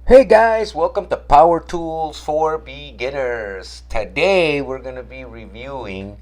Hey guys, welcome to Power Tools for Beginners. Today we're going to be reviewing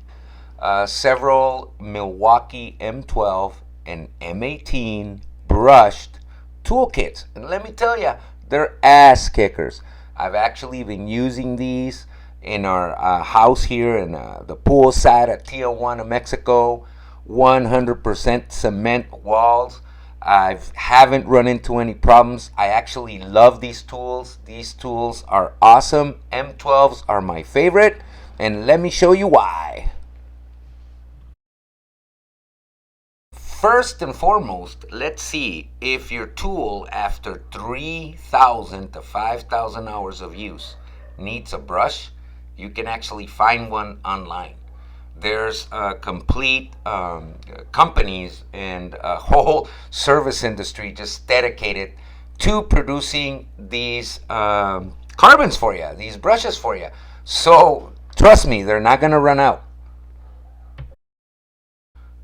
several Milwaukee M12 and M18 brushed toolkits. And let me tell you, they're ass kickers. I've actually been using these in our house here in the pool side at Tijuana, Mexico. 100% cement walls. I haven't run into any problems. I actually love these tools. These tools are awesome. M12s are my favorite, and let me show you why. First and foremost, let's see if your tool, after 3,000 to 5,000 hours of use, needs a brush. You can actually find one online. There's complete companies and a whole service industry just dedicated to producing these carbons for you, these brushes for you. So trust me, they're not going to run out.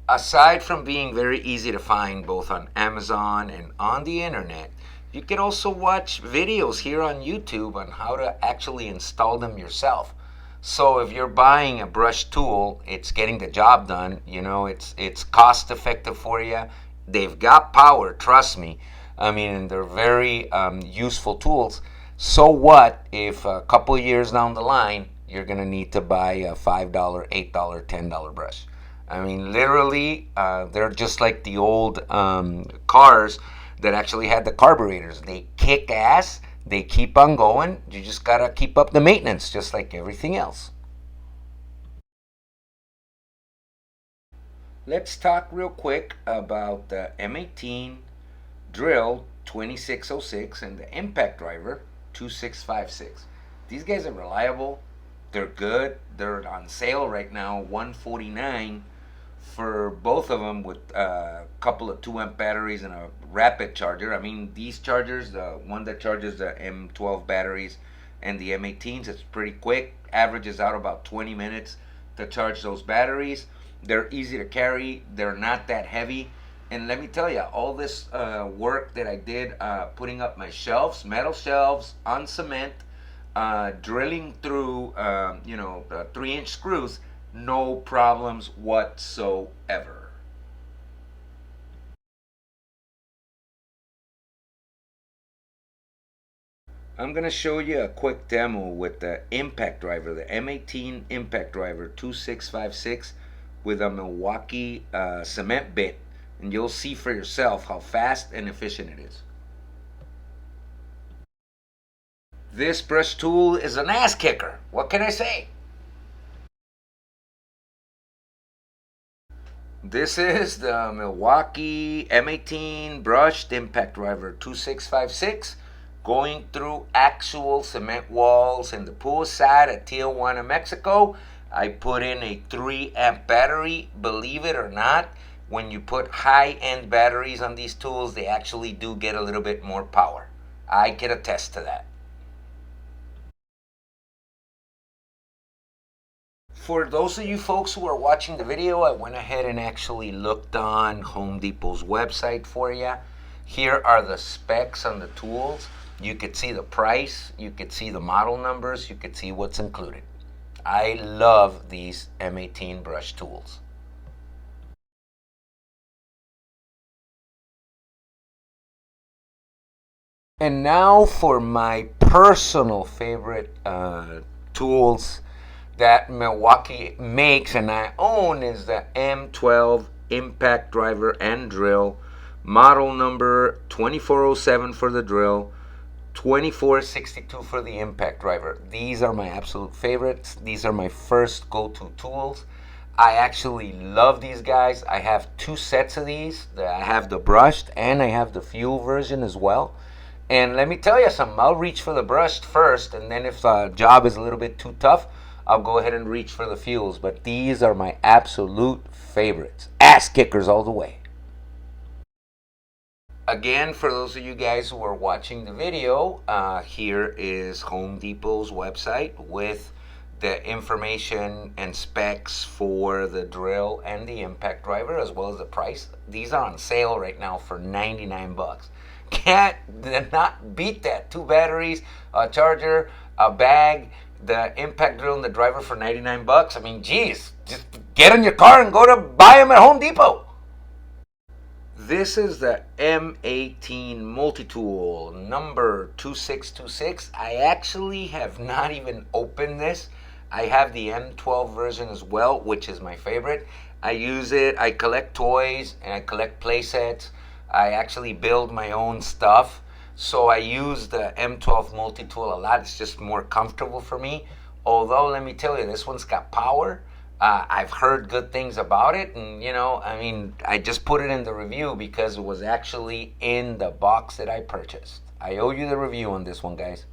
Aside from being very easy to find both on Amazon and on the internet, you can also watch videos here on YouTube on how to actually install them yourself. So if you're buying a brush tool, it's getting the job done. You know, it's cost effective for you. They've got power, trust me. I mean, they're very useful tools. So what if a couple years down the line you're gonna need to buy a $5, $8, $10 brush? I mean, literally, they're just like the old cars that actually had the carburetors. They kick ass. They keep on going. You just gotta keep up the maintenance, just like everything else. Let's talk real quick about the M18 drill 2606 and the impact driver 2656. These guys are reliable. They're good. They're on sale right now, 149 for both of them, with a couple of 2 amp batteries and a rapid charger. I mean, these chargers, the one that charges the M12 batteries and the M18s, it's pretty quick. Averages out about 20 minutes to charge those batteries. They're easy to carry. They're not that heavy. And let me tell you, all this work that I did putting up my shelves, metal shelves on cement, drilling through, 3-inch screws, no problems whatsoever. I'm going to show you a quick demo with the impact driver, the M18 impact driver 2656 with a Milwaukee cement bit, and you'll see for yourself how fast and efficient it is. This brush tool is an ass kicker. What can I say? This is the Milwaukee M18 brushed impact driver 2656, going through actual cement walls in the pool side at Tijuana, Mexico. I put in a 3 amp battery. Believe it or not, when you put high end batteries on these tools, they actually do get a little bit more power. I can attest to that. For those of you folks who are watching the video, I went ahead and actually looked on Home Depot's website for you. Here are the specs on the tools. You could see the price, you could see the model numbers, you could see what's included. I love these M18 brush tools. And now for my personal favorite tools that Milwaukee makes and I own is the M12 impact driver and drill, model number 2407 for the drill, 2462 for the impact driver. These are my absolute favorites. These are my first go-to tools. I actually love these guys. I have 2 sets of these. I have the brushed and I have the fuel version as well. And let me tell you something, I'll reach for the brushed first, and then if the job is a little bit too tough, I'll go ahead and reach for the fuels. But these are my absolute favorites. Ass kickers all the way. Again, for those of you guys who are watching the video, here is Home Depot's website with the information and specs for the drill and the impact driver, as well as the price. These are on sale right now for 99 bucks. Can't not beat that. 2 batteries, a charger, a bag, the impact drill and the driver for 99 bucks. I mean, geez, just get in your car and go to buy them at Home Depot. This is the M18 multi-tool number 2626. I actually have not even opened this. I have the M12 version as well, which is my favorite. I use it. I collect toys and I collect play sets. I actually build my own stuff. So I use the M12 multi-tool a lot. It's just more comfortable for me. Although, let me tell you, this one's got power. I've heard good things about it, and I mean, I just put it in the review because it was actually in the box that I purchased. I owe you the review on this one, guys.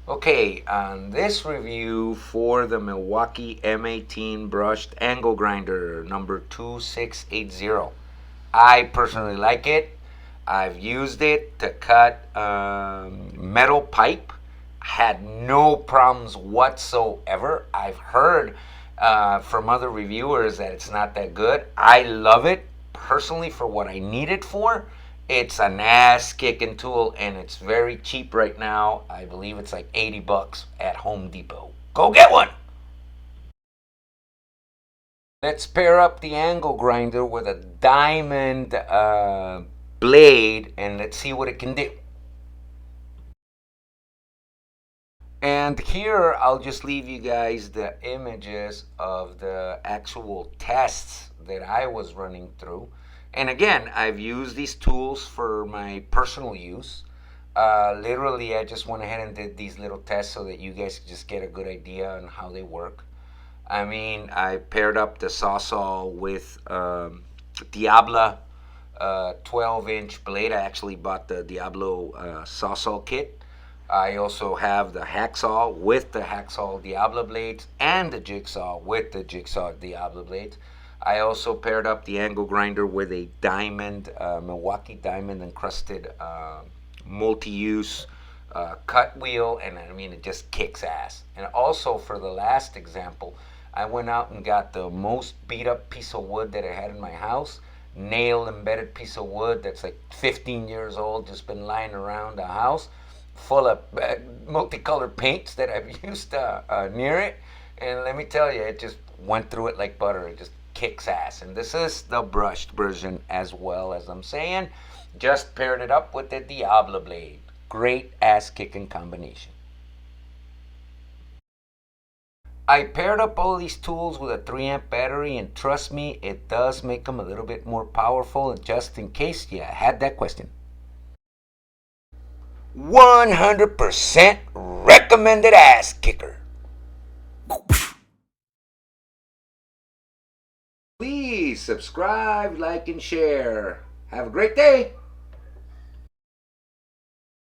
Okay, on this review for the Milwaukee M18 brushed angle grinder number 2680, I personally like it. I've used it to cut metal pipe. Had no problems whatsoever. I've heard from other reviewers that it's not that good. I love it personally for what I need it for. It's an ass kicking tool and it's very cheap right now. I believe it's like 80 bucks at Home Depot. Go get one. Let's pair up the angle grinder with a diamond blade and let's see what it can do. And here I'll just leave you guys the images of the actual tests that I was running through. And again, I've used these tools for my personal use. Literally, I just went ahead and did these little tests so that you guys could just get a good idea on how they work. I mean, I paired up the Sawzall with Diablo 12-inch blade. I actually bought the Diablo Sawzall kit. I also have the hacksaw with the hacksaw Diablo blades and the jigsaw with the jigsaw Diablo blades. I also paired up the angle grinder with a diamond, Milwaukee diamond encrusted multi-use cut wheel, and I mean, it just kicks ass. And also for the last example, I went out and got the most beat up piece of wood that I had in my house, nail embedded piece of wood that's like 15 years old, just been lying around the house, full of multicolored paints that I've used near it. And let me tell you, it just went through it like butter. It just kicks ass. And this is the brushed version as well, as I'm saying. Just paired it up with the Diablo blade. Great ass kicking combination. I paired up all these tools with a 3-amp battery, and trust me, it does make them a little bit more powerful, just in case you had that question. 100% recommended ass kicker. Please subscribe, like, and share. Have a great day.